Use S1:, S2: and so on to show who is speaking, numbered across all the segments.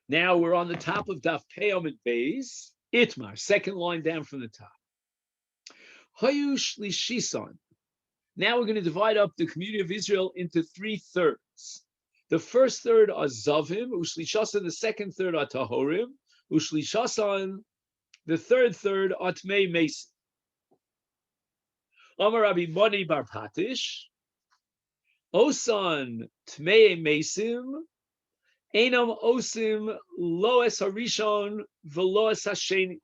S1: Now we're on the top of Daf Yomi Beis. Itmar, second line down from the top. Hayush Lishison. Now we're going to divide up the community of Israel into 3/3. The first third are Zavim, Ushlishasan, the second third are Tahorim, Ushlishasan, the third are Tmei Mesim. Amar Rabbi Moni Bar Patish, Osan Tmei Mesim, Enam Osim Loes Harishon Veloes Hasheni.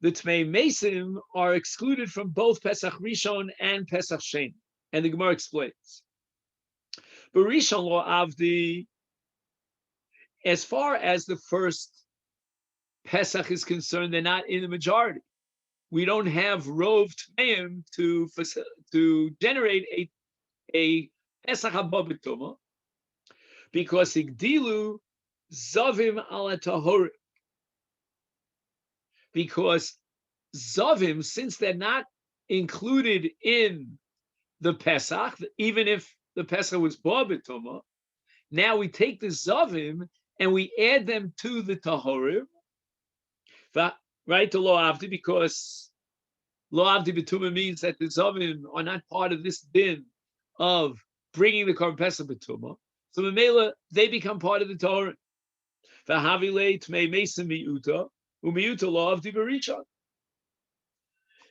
S1: The Tmei Mesim are excluded from both Pesach Rishon and Pesach Sheni. And the Gemara explains. But Rishon Lo Avdi, as far as the first Pesach is concerned, they're not in the majority. We don't have Rov Tmeim to generate a Pesach Haba B'Tumah, because Igdilu Zavim ala Tahorim. Because Zavim, since they're not included in the Pesach, even if the Pesach was Ba B'Tumah, now we take the Zavim and we add them to the Tahorim, right, to Lo Avdi, because Lo Avdi B'Tumah means that the Zavim are not part of this din of bringing the Korban Pesach B'Tumah. So Memela, they become part of the Tahorim. V'havile Tmei Mesim Mi'uta, U'Mi'uta Lo Avdi B'Rishon.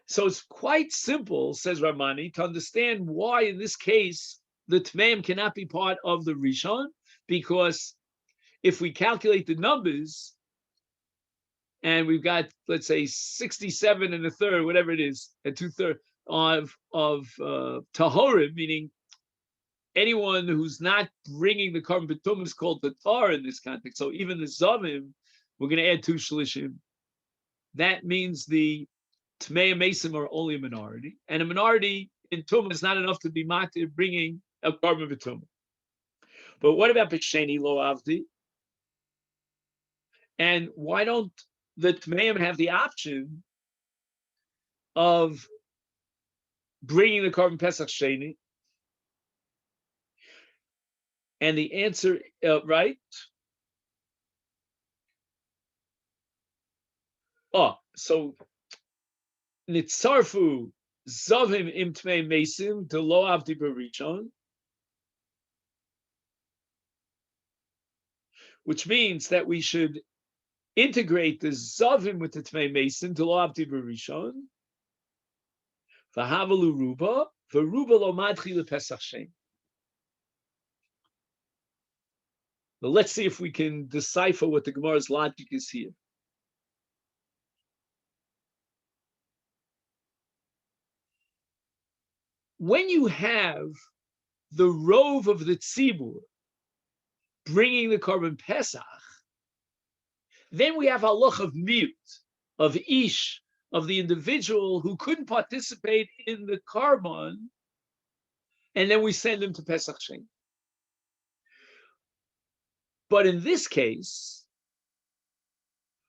S1: So it's quite simple, says Ramani, to understand why in this case the Tmeim cannot be part of the Rishon, because if we calculate the numbers, and we've got, let's say, 67 and a third, whatever it is, and 2/3 of Tahorim, meaning anyone who's not bringing the Korban B'Tumah is called the Tar in this context. So even the Zavim, we're going to add 2 Shlishim. That means the Tmei Mesim are only a minority, and a minority in Tumah is not enough to be matir bringing a Korban B'Tumah. But what about B'Sheni Lo Avdi? And why don't the Tmeim have the option of bringing the Korban Pesach Sheni? And the answer, right? So Nitzarfu Zavim im Tmei Mesim to Lo Avdi B'Rishon, which means that we should integrate the Zavim with the Tmei Mesim to Lo Avdi B'Rishon. V'havalu Ruba, v'Ruba Lo Madchi LePesach Sheni. But let's see if we can decipher what the Gemara's logic is here. When you have the rove of the tzibur bringing the Korban Pesach, then we have halach of mute, of ish, of the individual who couldn't participate in the Korban, and then we send him to Pesach Sheni. But in this case,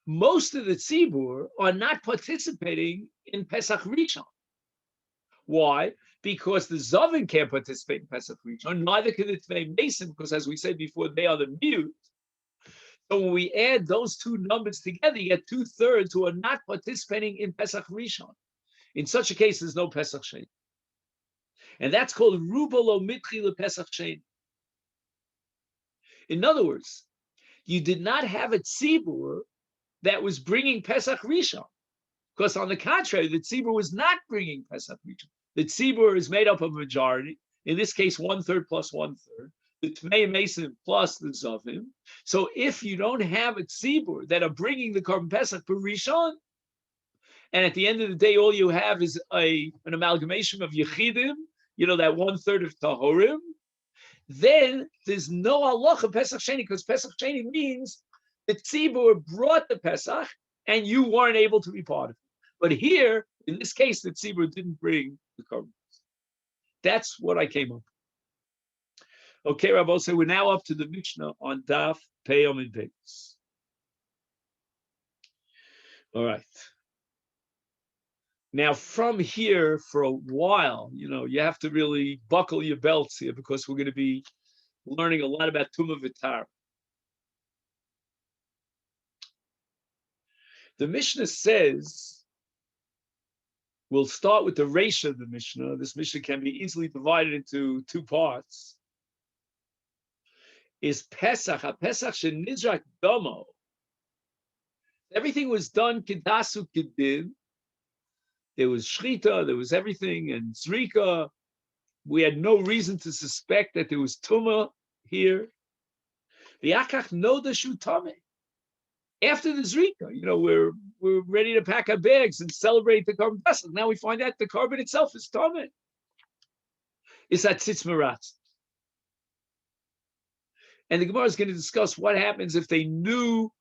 S1: most of the tzibur are not participating in Pesach Rishon. Why? Because the Zavim can't participate in Pesach Rishon, neither can the Tmei Mesim, because as we said before, they are the mute. So when we add those two numbers together, you get 2/3 who are not participating in Pesach Rishon. In such a case, there's no Pesach Sheni. And that's called Ruba Lo Mitchi LePesach Sheni. In other words, you did not have a tzibur that was bringing Pesach Rishon, because on the contrary, the tzibur was not bringing Pesach Rishon. The tzibur is made up of a majority, in this case, 1/3 plus 1/3, the Tmei Mesim plus the Zavim. So if you don't have a tzibur that are bringing the Korban Pesach per Rishon, and at the end of the day, all you have is an amalgamation of Yechidim, that 1/3 of Tahorim, then there's no halacha Pesach Sheni, because Pesach Sheni means the tzibur brought the Pesach and you weren't able to be part of it. But here, in this case, the tzibur didn't bring the Korban. That's what I came up with. Okay, Rabbi, so we're now up to the Mishnah on Daf Yomi Pesachim. All right. Now, from here, for a while, you have to really buckle your belts here, because we're going to be learning a lot about Tumah V'Tara. The Mishnah says, we'll start with the Reisha of the Mishnah. This Mishnah can be easily divided into two parts. Is Pesach, a Pesach shenizrak domo. Everything was done kedasu kedin. There was shchita, there was everything, and zrika. We had no reason to suspect that there was tumah here. V'yakach noda shu tameh. After the zrika, we're ready to pack our bags and celebrate the Korban Pesach. Now we find out the korban itself is tameh. It's at tzitz meratz. And the Gemara is going to discuss what happens if they knew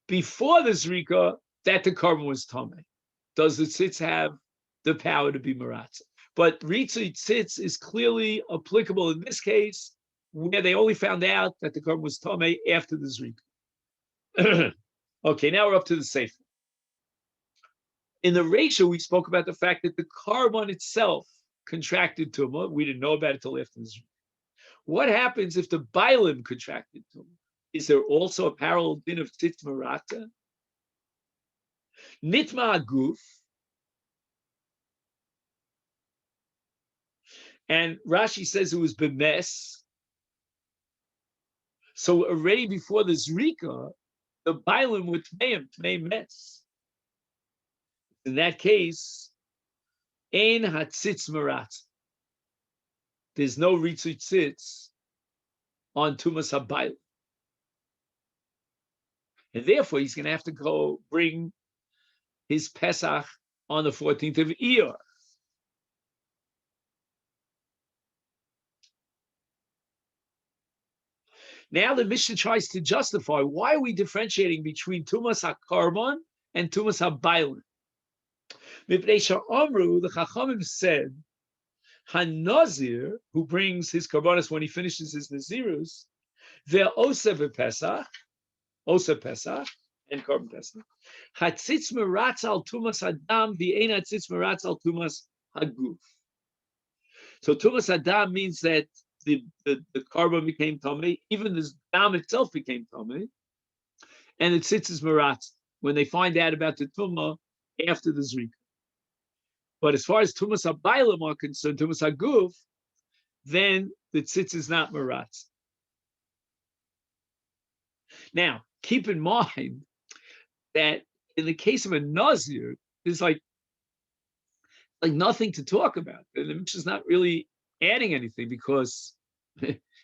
S1: before the zrika that the korban was tameh. Does the tzitz have the power to be meratz? But ritzui tzitz is clearly applicable in this case, where they only found out that the korban was tameh after the zrika. Okay, now we're up to the sefer. In the Reisha, we spoke about the fact that the korban itself contracted tumah. We didn't know about it until after the zrika. What happens if the bailim contracted tumah? Is there also a parallel din of tzitz marata? Nitma aguf. And Rashi says it was bemes. So already before the zrika, the bailim were tmei mes. In that case, ein hatzitz marat. There's no ritzui tzitz on tumas habaylim. And therefore, he's going to have to go bring his Pesach on the 14th of Iyar. Now the Mishnah tries to justify why are we differentiating between Tumas HaKarban and Tumas HaBailim. Mipnei Sha'amru, the Chachamim said, HaNazir, who brings his Karbanos when he finishes his Nazirus, ve'oseh v'Pesach, Osa Pesach, and Korban Pesach, Hatzitz Meratz al Tumas Hadam, v'ein Hatzitz Meratz al Tumas Haguf. So Tumas Hadam means that the korban became tamei, even the dam itself became tamei, and the tzitz is meratz when they find out about the tumah after the zrika. But as far as tumas habaylim are concerned, tumas haguf, then the tzitz is not meratz. Now, keep in mind that in the case of a nazir, there's like nothing to talk about. The Mishnah is not really adding anything, because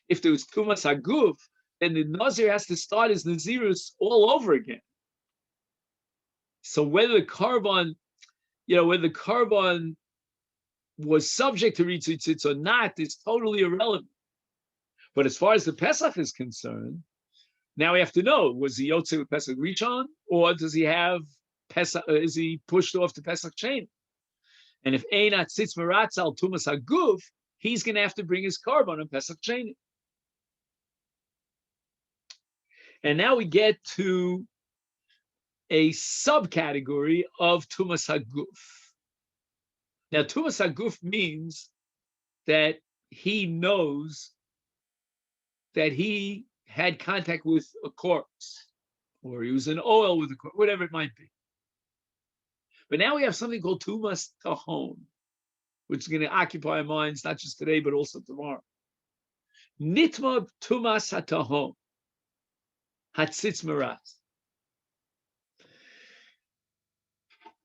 S1: if there was tumas haguf, then the nazir has to start his nazirus all over again. So whether the korban, whether the korban was subject to ritzui tzitz or not is totally irrelevant. But as far as the Pesach is concerned, now we have to know: was he yotze with Pesach Rishon, or does he have Pesach? Is he pushed off the Pesach chain? And if einat tzitz meratz al tumas haguf, he's going to have to bring his korban on Pesach Sheni. And now we get to a subcategory of Tumas Haguf. Now, Tumas Haguf means that he knows that he had contact with a corpse, or he was in oil with a corpse, whatever it might be. But now we have something called Tumas Tahon, which is going to occupy our minds not just today, but also tomorrow. Nitma Tumas HaTahom, Hatzitz Meratz.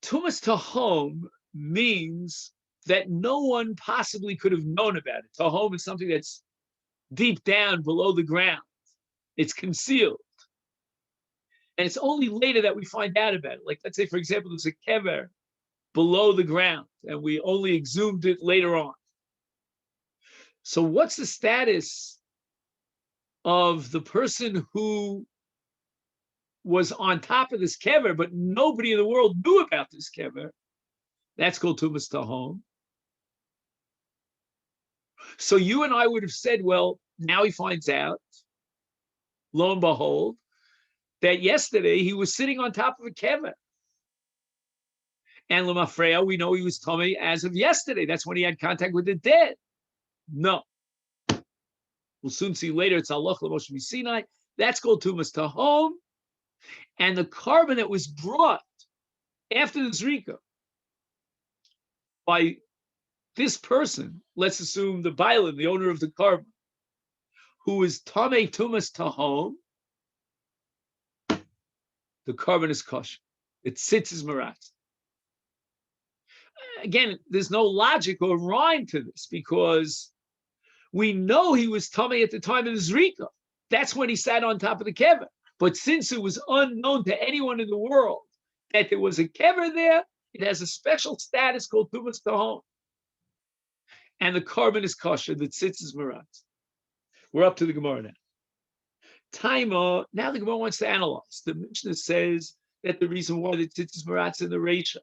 S1: Tumas Tahom means that no one possibly could have known about it. Tahom is something that's deep down below the ground. It's concealed. And it's only later that we find out about it. Like, let's say, for example, there's a kever below the ground, and we only exhumed it later on. So what's the status of the person who was on top of this kever, but nobody in the world knew about this kever? That's called Tumas Tahom. So you and I would have said, well, now he finds out, lo and behold, that yesterday he was sitting on top of a kever. And Lemafreya, we know he was tummy as of yesterday. That's when he had contact with the dead. No. We'll soon see later, it's Allah Moshe Sinai. That's called Tumas Tahom. And the korban that was brought after the Zrika, by this person, let's assume the Bailan, the owner of the carbon, who is Tamei Tumas Tahom, the carbon is kosher. It sits as marat. Again, there's no logic or rhyme to this because we know he was tummy at the time of the Zrika. That's when he sat on top of the kever. But since it was unknown to anyone in the world that there was a kever there, it has a special status called tumas tahom. And the carbon is kosher that sits as marat. We're up to the Gemara now. Taima, now the Gemara wants to analyze. The Mishnah says that the reason why the tzitzis marat's in the Reisha,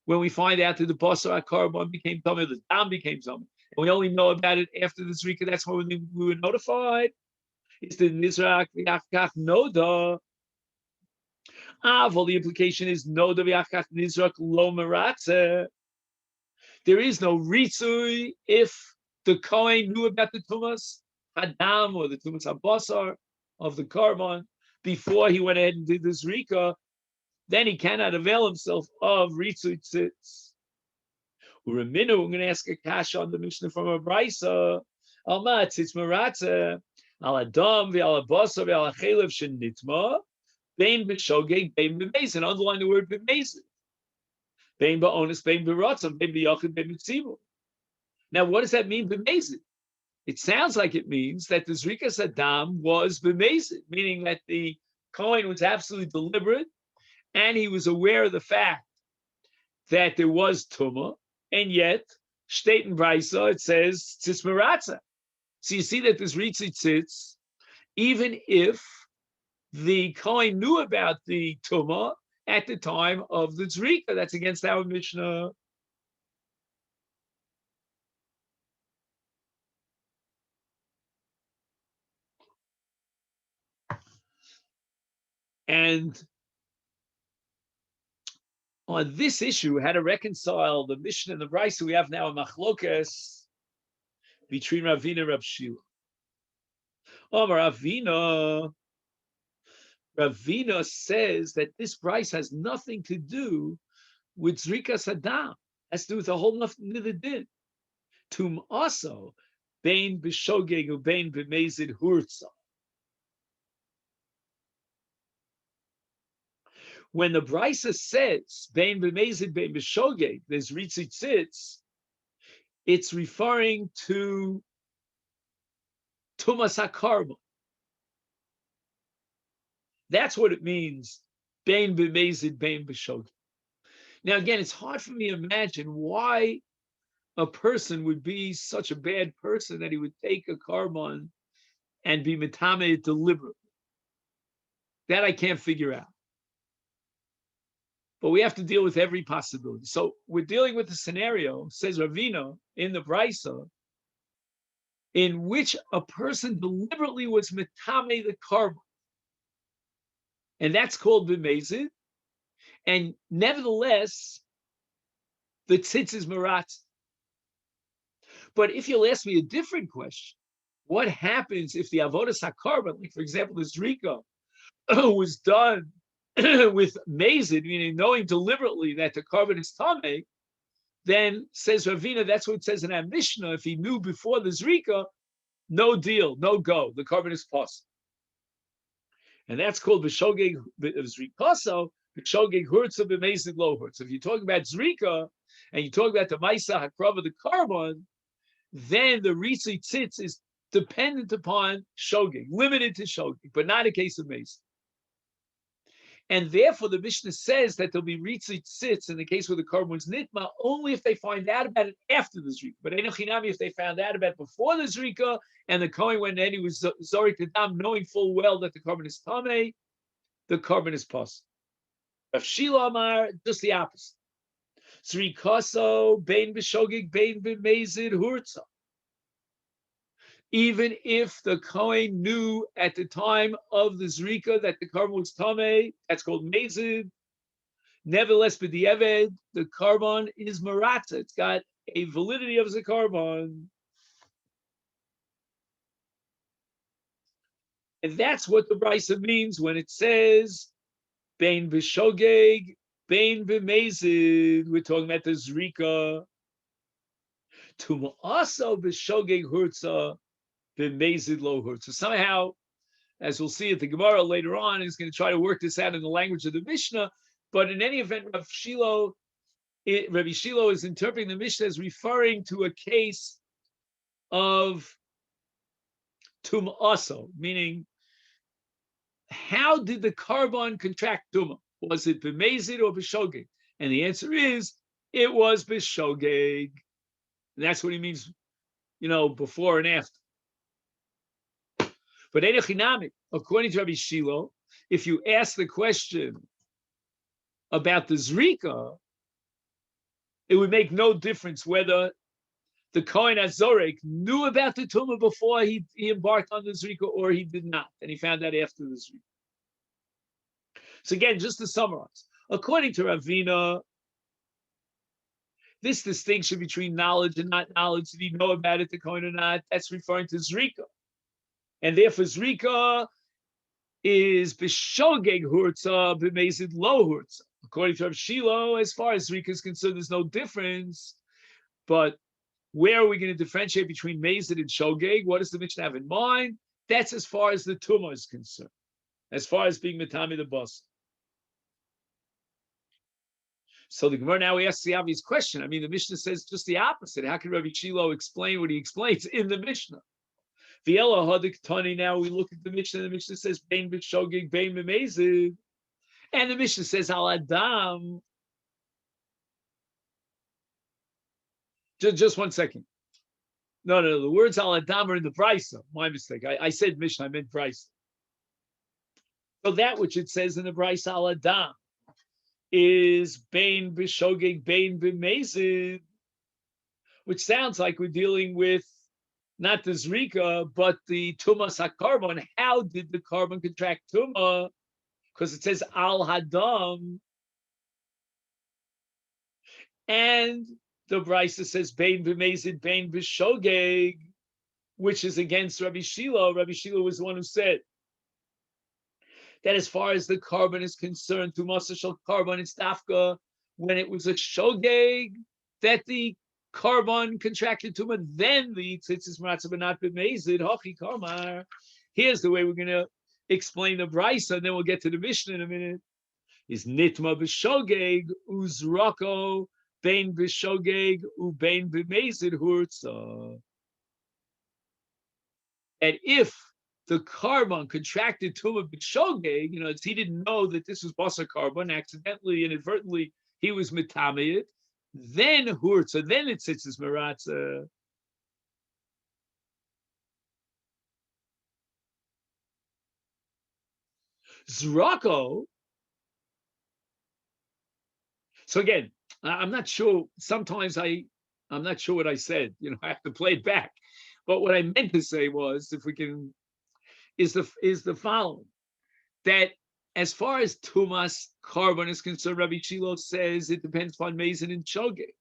S1: when we find out that the basar carbon became tummy, the dam became tummy, and we only know about it after the Zrika, that's when we were notified. It's the Nizrak v'yachkach noda. Well, the implication is noda v'yachkach Nizrak lo meratze. There is no ritzui if the Kohen knew about the tumas hadam or the tumas habasar of the carbon before he went ahead and did the Zrika. Then he cannot avail himself of ritzui tzitz. Uraminu, I'm going to ask a kasha on the Mishnah from a brisa. Alma tzitz meratze. Al adam ve'al basar ve'al chelev shenitma bein b'shogeg bein b'mezid. Underline the word b'mezid. Bein ba'onis bein b'ratzon bein b'yachid bein b'tzibur. Now, what does that mean b'mezid? It sounds like it means that the Zrikas Adam was b'mezid, meaning that the Kohen was absolutely deliberate and he was aware of the fact that there was tumah, and yet state in brisa it says tzitz meratza. So you see that this ritzit tzitz, even if the Kohen knew about the tumah at the time of the Zrika, that's against our Mishnah. And on this issue, how to reconcile the Mishnah and the Brisa we have now in Machlokas between Ravina and Rav Shila. Ravina says that this Brisa has nothing to do with Zrika Saddam. Has to do with a whole nothing to the din. Tum also, Bein B'Shogeg u Bein B'Mezid Hurtza. When the Brisa says Bein B'Mezid Bein B'Shogeg, there's Ritzit Tzitz, it's referring to Tumas HaKarbon. That's what it means, Bein B'Mezid Bein B'Shogeg. Now, again, it's hard for me to imagine why a person would be such a bad person that he would take a carbon and be metame deliberately. That I can't figure out. But we have to deal with every possibility. So we're dealing with a scenario, says Ravina in the Brisa, in which a person deliberately was metame the carbon. And that's called b'mezid. And nevertheless, the tzitz is marat. But if you'll ask me a different question, what happens if the avodas hakarbon, like for example, the zrika, was done with mazid, meaning knowing deliberately that the carbon is tameh, then says Ravina, that's what it says in our Mishnah. If he knew before the zrika, no deal, no go. The carbon is possible. And that's called b'shogeg zrikaso, b'shogeg hurtza b'mezid lo hurtza. If you talk about zrika and you talk about the maisa hakrava, the carbon, then the ritzi tzitz is dependent upon shogeg, limited to shogeg, but not a case of mason. And therefore, the Mishnah says that there'll be ritzi tzitz in the case where the carbon was nitma only if they find out about it after the zrika. But enochinami, if they found out about it before the zrika and the Kohen went and he was zorik to dam, knowing full well that the carbon is tameh, the carbon is pos. Rav Shila Amar, just the opposite. Zrikaso bein b'shogeg bein b'mezid hurtza. Even if the Kohen knew at the time of the Zrika that the carbon was tameh, that's called mezid. Nevertheless, b'di'eved, the carbon is maratza. It's got a validity of the carbon. And that's what the Brisa means when it says, bein b'shogeg Bain b'mezid. We're talking about the zrika. Tuma also b'shogeg hurtza b'mezid lo hurtza. Somehow, as we'll see at the Gemara later on, is going to try to work this out in the language of the Mishnah. But in any event, Rabbi Shilo is interpreting the Mishnah as referring to a case of tum also, meaning how did the carbon contract tuma? Was it b'mezid or b'shogeg? And the answer is it was b'shogeg. And that's what he means, before and after. But according to Rabbi Shilo, if you ask the question about the zrika, it would make no difference whether the Kohen HaZorek knew about the tumah before he embarked on the zrika or he did not, and he found out after the zrika. So again, just to summarize, according to Ravina, this distinction between knowledge and not knowledge, did he know about it, the Kohen or not, that's referring to zrika. And therefore zrika is b'shogeg hurtza, b'mezid lo hurtza. According to Rav Shilo, as far as zrika is concerned, there's no difference. But where are we going to differentiate between mezid and shogeg? What does the Mishnah have in mind? That's as far as the tumah is concerned, as far as being metami the bus. So the Gemara now asks the obvious question. I mean, the Mishnah says just the opposite. How can Rabbi Shilo explain what he explains in the Mishnah? V'ela hadik tani. Now we look at the Mishnah. The Mishnah says bein b'shogeg, bein b'mezid, and the Mishnah says al adam. Just 1 second. No. The words al adam are in the brisa. My mistake. I said Mishnah. I meant brisa. So that which it says in the brisa al adam is bein b'shogeg, bein b'mezid, which sounds like we're dealing with not the zrika, but the tumas hakarbon. How did the carbon contract tumah? Because it says al hadam, and the brisa says bein b'mezid, bein b'shogeg, which is against Rabbi Shilo. Rabbi Shilo was the one who said that as far as the carbon is concerned, tumas shel carbon, it's dafka when it was a shogeg that the carbon contracted tumah, then the tzitzis maratza but not b'mezid hochi kamar. Here's the way we're going to explain the brisa, and then we'll get to the Mishnah in a minute. Is nitma b'shogeg uzrako bein b'shogeg ubein b'mezid hurtza. And if the carbon contracted tumah b'shogeg, he didn't know that this was basar carbon, accidentally, inadvertently, he was mitameh it, then hurtza, then it sits as maratza. Zrako. So again, I'm not sure. Sometimes I'm not sure what I said. I have to play it back. But what I meant to say was, if we can, is the following: that as far as tumas carbon is concerned, Rabbi Shilo says it depends upon mezid and shogeg.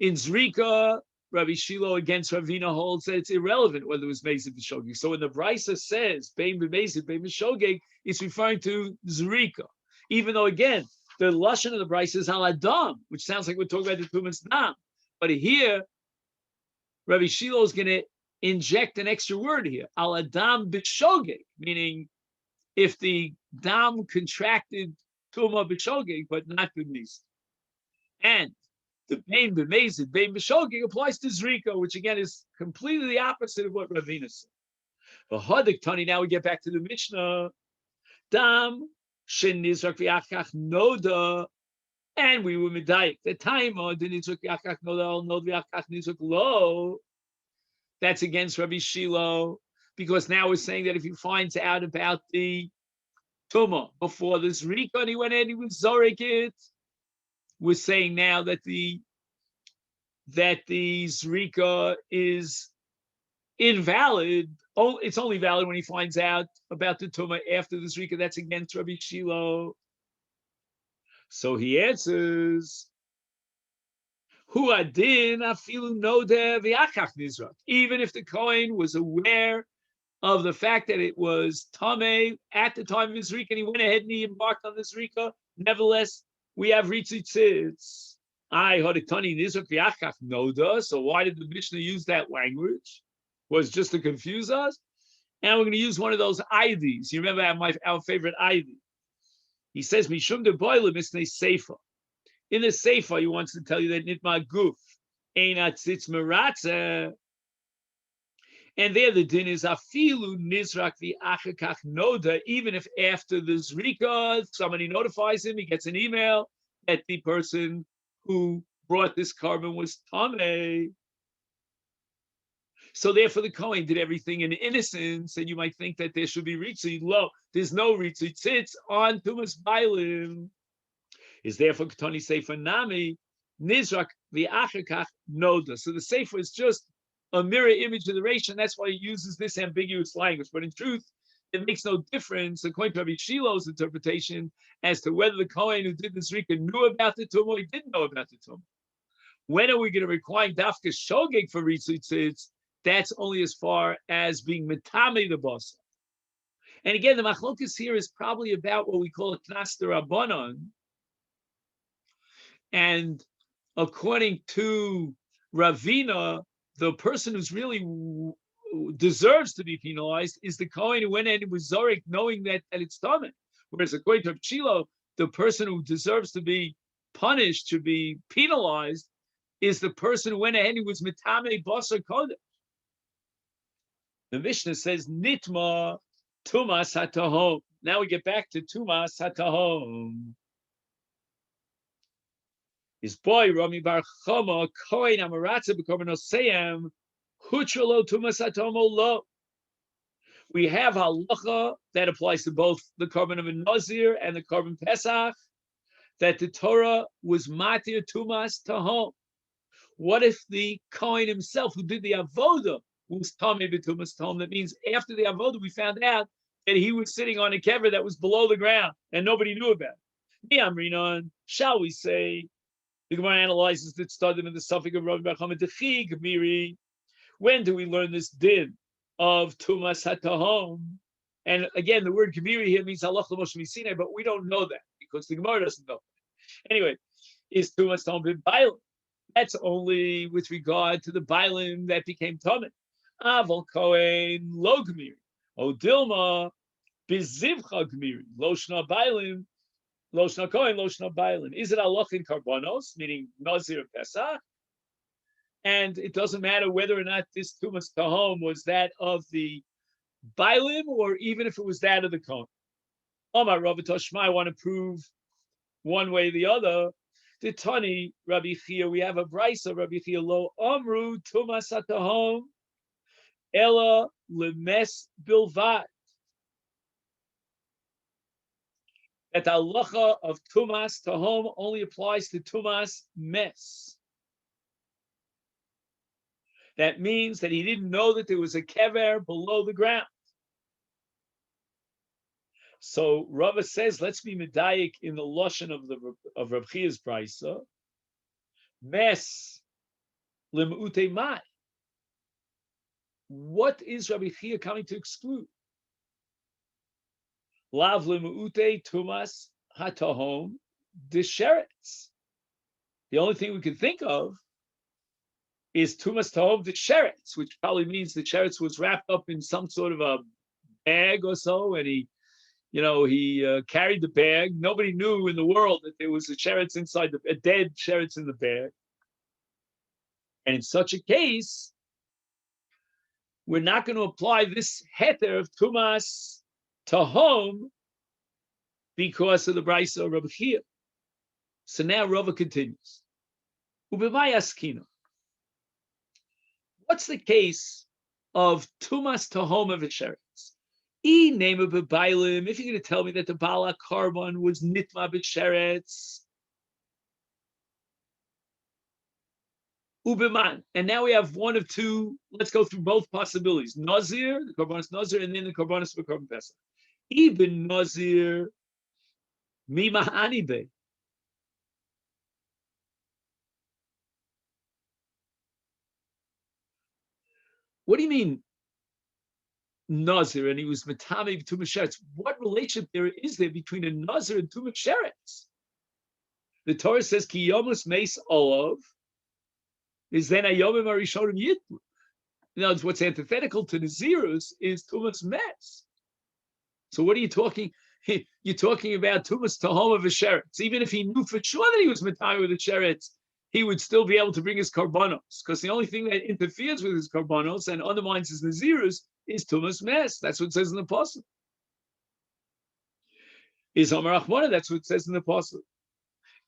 S1: In zrika, Rabbi Shilo against Ravina holds that it's irrelevant whether it was mezid or shogeg. So when the brisa says bein b'mezid, bein b'shogeg, it's referring to zrika, even though again the lashon of the brisa is al adam, which sounds like we're talking about the tumas dam. But here, Rabbi Shilo is going to inject an extra word here, al adam b'shogeg, meaning if the dam contracted tumah b'shogeg, but not b'mezid. And the bein b'mezid, bein b'shogeg applies to zrika, which again is completely the opposite of what Ravina said. But hadik tani, now we get back to the Mishnah. Dam shenizrak v'achach noda, and we were medayik. The time the nizrak v'achach noda al nod v'achach nizrak lo. That's against Rabbi Shilo, because now we're saying that if he finds out about the tumah before the zrika and he went in, he was zorek it, we're saying now that the zrika is invalid. It's only valid when he finds out about the tumah after the zrika. That's against Rabbi Shilo. So he answers, Hu adin afilu nodeh v'achach nizrak. Even if the Kohen was aware of the fact that it was tameh at the time of his zrika and he went ahead and he embarked on the zrika, nevertheless we have Ritzitzitz. I Hoditani Nizrak Viachach Noda. So why did the Mishnah use that language? Was just to confuse us? And we're going to use one of those IDs. You remember our favorite ID. He says, Mishum de Boilim Misnei Seifa. In the Seifa, he wants to tell you that Nitma Guf, Einat Tzitz Meratze. And there the din is Afilu Nizrak Viachach Noda, even if after the Zrika, somebody notifies him, he gets an email that the person who brought this carbon was Tameh. So therefore, the Kohen did everything in innocence, and you might think that there should be ritzit. Lo, there's no ritzit. Sits on Tumas Bailim. Is therefore Ketani Sefer Nami Nizrak V'Achakach Noda. So the Sefer is just a mirror image of the Reish, and that's why he uses this ambiguous language. But in truth, it makes no difference, according to Rabbi Shiloh's interpretation, as to whether the Kohen who did this Rika knew about the Tumah or he didn't know about the Tumah. When are we going to require Dafka Shogeg for ritzit sits? That's only as far as being metame the boss. And again, the machlokas here is probably about what we call a knas d'Rabbanan. And according to Ravina, the person who's really deserves to be penalized is the Kohen who went in and was Zorik knowing that it's Tameh. Whereas according to Shiloh, the person who deserves to be punished, to be penalized, is the person who went ahead and was metame basar kodesh. The Mishnah says, Nitma Tumas Hatahom. Now we get back to Tumas Hatahom. His boy, Rami Bar Chama, Kohen Amaratza B'Korban Oseyem, Hutralo Tumas Hatahom Lo. We have halacha that applies to both the Korban of a Nazir and the Korban Pesach, that the Torah was Matir Tumas Tahom. What if the Kohen himself, who did the Avodah, was Tameh b'tumas tahom? That means after the avodah, we found out that he was sitting on a kever that was below the ground and nobody knew about it. Shall we say? The Gemara analyzes the tzadim in the suffix of Rabbi Bacham Dechi Gemiri. When do we learn this din of tumas hatahom? And again, the word Gemiri here means halach l'moshe misinai, but we don't know that because the Gemara doesn't know. Anyway, is tumas tahom b'bailim? That's only with regard to the bailim that became tameh. Aval Kohen lo Gemiri. O Dilma bizivcha Gemiri. Loshna Bailim. Loshna Kohen, Loshna Bailim. Is it halach in karbonos, meaning Nazir Pesach? And it doesn't matter whether or not this Tumas Tahom was that of the Bailim or even if it was that of the Kohen. Omar Rabbi Toshma, I want to prove one way or the other. The Tani, Rabbi Chia, we have a brisa, Rabbi Chia, lo Amru Tumas Hatahom. Ella lemes bilvad. That the halacha of tumas tahom only applies to tumas mes. That means that he didn't know that there was a kever below the ground. So Rava says, let's be medayik in the lashon of Rav Chia's brisa. Mes lemute mai. What is Rabbi Chia coming to exclude? Lav lemuute tumas hatahom desheretz. The only thing we can think of is tumas tahom desheretz, which probably means the sheretz was wrapped up in some sort of a bag or so, and he carried the bag. Nobody knew in the world that there was a sheretz inside a dead sheretz in the bag. And in such a case, we're not going to apply this heter of tumas tahom because of the brisa of Rabbi Chia. So now Rava continues. Ubevai askina. What's the case of tumas tahom of sheretz? Name of bebailim. If you're going to tell me that the bala carbon was nitma b'sheretz, ubeman. And now we have one of two. Let's go through both possibilities. Nazir, the korbanos Nazir, and then the korbanos for korban pesach. Even Nazir, mima anibe. What do you mean Nazir? And he was metame tumas sheretz. What relationship is there between a Nazir and tumas sheretz? The Torah says, Ki yomus meis olav, is then a yomim arishonim yitlu. In other words, what's antithetical to Nazirus is Tumas Mes. So what are you talking? You're talking about Tumas Tahom of a Sheretz. Even if he knew for sure that he was Matai with a Sheretz, he would still be able to bring his Karbanos. Because the only thing that interferes with his Karbanos and undermines his Nazirus is Tumas Mes. That's what it says in the Apostle. Is Amar Achmona, that's what it says in the Apostle.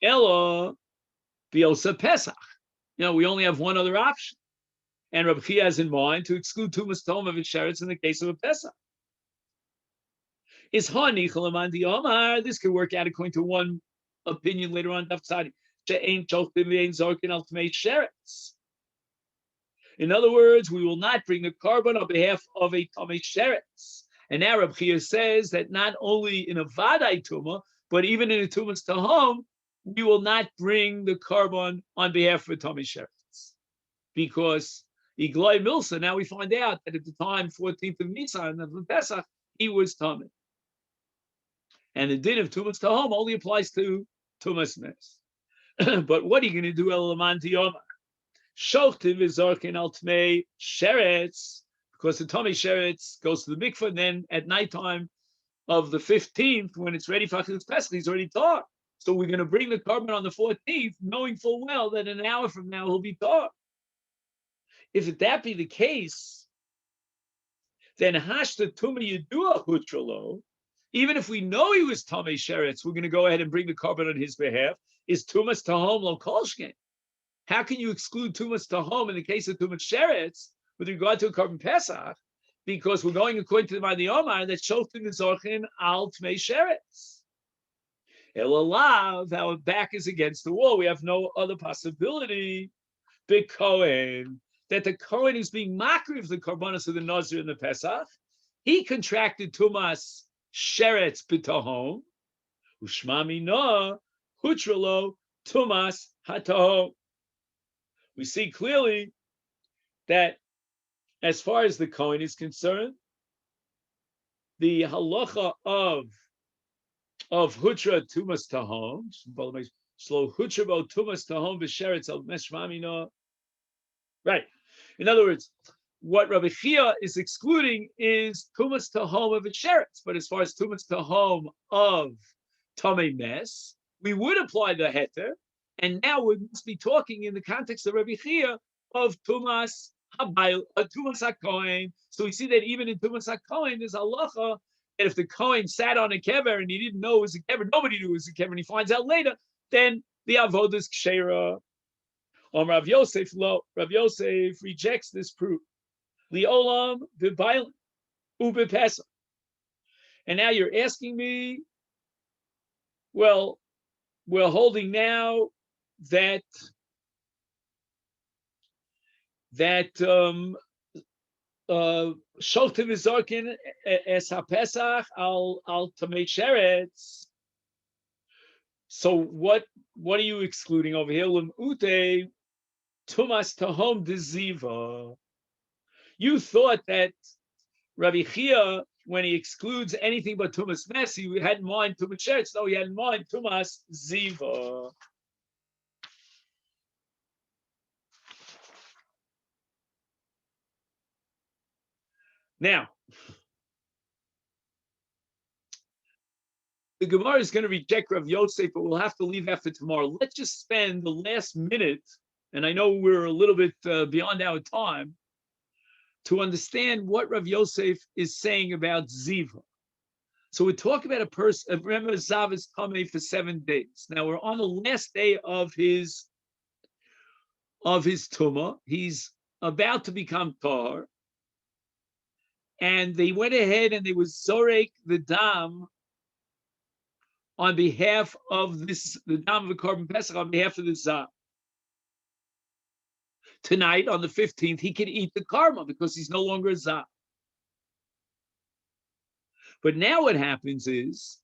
S1: Ella, Biosa Pesach. We only have one other option. And Rabbi Chia has in mind to exclude Tumas Tahom of a Sheretz in the case of a Pesach. Is Hanichel Amandi Omar. This could work out according to one opinion later on. In other words, we will not bring the carbon on behalf of a Tamei Sheretz. And now Rabbi Chia says that not only in a Vadai Tuma, but even in a Tumas Tahom, we will not bring the carbon on behalf of a Tamei Sheretz. Because Igloi Milsa, now we find out that at the time, 14th of Nisan of the Pesach, he was Tamei. And the din of Tumas Tahom only applies to Tumas Mes. But what are you going to do, Elaman Tiyomar? Shochtiv Vizarkin al Tmei Sheretz, because the Tamei Sheretz goes to the mikvah, and then at nighttime of the 15th, when it's ready for Achilas Pesach, he's already tar. So we're going to bring the carbon on the 14th, knowing full well that an hour from now he'll be tar. If that be the case, then Hashta Tuma Yedua Hutralo, even if we know he was Tamei Sheretz, we're going to go ahead and bring the carbon on his behalf, is Tumas Tahom Lo Kolshken. How can you exclude Tumas Tahom in the case of Tumas Sheretz with regard to a carbon Pesach? Because we're going according to the Madi Omar that Shoftim Zorchin Al Tmei Sheretz. Elalav, our back is against the wall. We have no other possibility. Big Kohen, that the Kohen is being makriv of the Karbanos of the Nazir in the Pesach. He contracted Tumas Sheretz b'tahom, ushmami no hutralo tumas hatahom. We see clearly that as far as the Kohen is concerned, the halacha of hutra tumas tahom, slow hutra bo tumas tahom b'sheretz al meshmami no. Right. In other words, what Rabbi Chia is excluding is Tumas Tahom of a Sheretz. But as far as Tumas Tahom of Tamei Mes, we would apply the heter. And now we must be talking in the context of Rabbi Chia of Tumas HaKohen. So we see that even in Tumas HaKohen, there's halacha that if the Kohen sat on a kever and he didn't know it was a kever, nobody knew it was a kever, and he finds out later, then the avodah is kshera. Rav Yosef rejects this proof. Liolam v'bailim u'b'pesach. And now you're asking me, well, we're holding now that shoftim v'zarkin es ha'pesach al tamei sheretz. So what are you excluding over here? L'm'ute tumas tahom deziva. You thought that Rabbi Chia, when he excludes anything but Tumas Mes, he had in mind Tumas Sheretz. No, he had in mind Tumas Ziva. Now, the Gemara is going to reject Rav Yosef, but we'll have to leave after tomorrow. Let's just spend the last minute, and I know we're a little bit beyond our time, to understand what Rav Yosef is saying about Ziva. So we're talking about a person, remember Zav is Tamei for 7 days. Now we're on the last day of his Tumah. He's about to become Tar. And they went ahead and they was Zorek the Dam on behalf of this, the Dam of the Korban Pesach, on behalf of the Zav. Tonight, on the 15th, he can eat the karma because he's no longer a Zav. But now what happens is,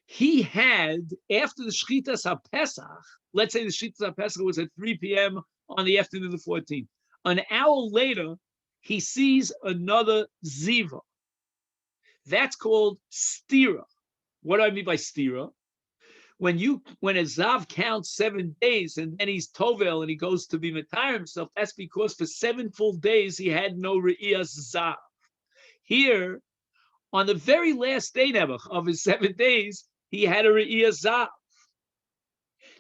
S1: he had, after the Shchitas HaPesach, let's say the Shchitas HaPesach was at 3 p.m. on the afternoon of the 14th. An hour later, he sees another Ziva. That's called Stira. What do I mean by Stira? when a Zav counts 7 days and then he's Tovel and he goes to be Matar himself, that's because for 7 full days he had no Re'iyas Zav. Here, on the very last day, Nebuch, of his 7 days, he had a Re'iyas Zav.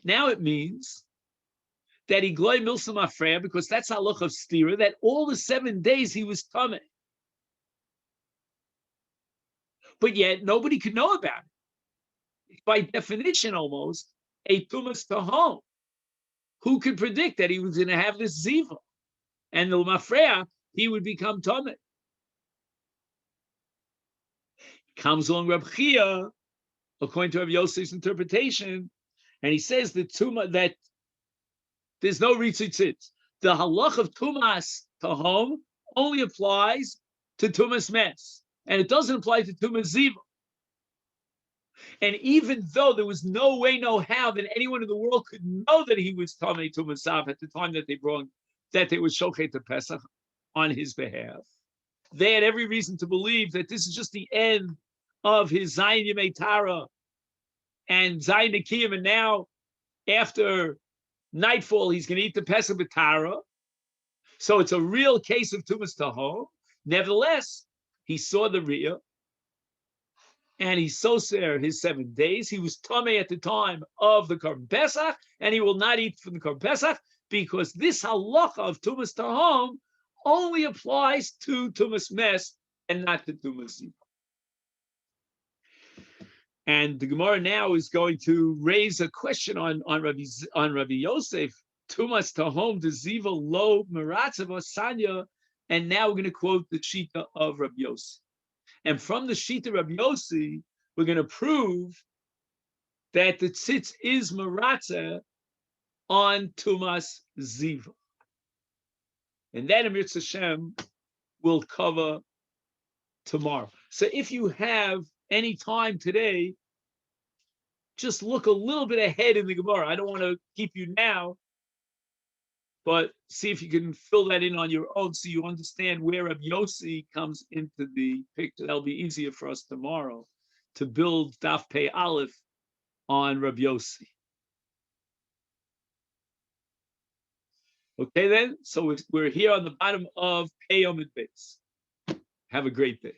S1: Now it means that he gloy milsam afreya, because that's halach of stira, that all the 7 days he was tameh. But yet nobody could know about it. By definition, almost a tumas tahom. Who could predict that he was going to have this ziva? And the mafreya, he would become tameh. Comes along Reb Chia, according to Reb Yosef's interpretation, and he says that that there's no ritzitzit. The halach of tumas tahom only applies to tumas mes, and it doesn't apply to tumas ziva. And even though there was no way, no how that anyone in the world could know that he was tamei tumas zav at the time that they were shochet to Pesach on his behalf, they had every reason to believe that this is just the end of his Zayin Yemei Tara and Zayin Nikiyim, and now after nightfall he's going to eat the Pesach B'Tara. So it's a real case of Tumas Tahom. Nevertheless, he saw the Riyah, and he soser his 7 days. He was Tameh at the time of the Korban Pesach, and he will not eat from the Korban Pesach, because this halacha of Tumas Tahom only applies to Tumas Mes and not to Tumas Ziva. And the Gemara now is going to raise a question on Rabbi Yosef, Tumas Tahom de Ziva lo Meratzav Sanya, and now we're going to quote the Shita of Rabbi Yosef. And from the Shita Rabbi Yosef, we're going to prove that the tzitz is Meratza on Tumas Ziva. And that Amir Hashem will cover tomorrow. So if you have any time today, just look a little bit ahead in the Gemara. I don't want to keep you now, but see if you can fill that in on your own so you understand where Rabbi Yossi comes into the picture. That'll be easier for us tomorrow to build Daf Pei Aleph on Rabbi Yossi. Okay then, so we're here on the bottom of Pei Yomid Beis. Have a great day.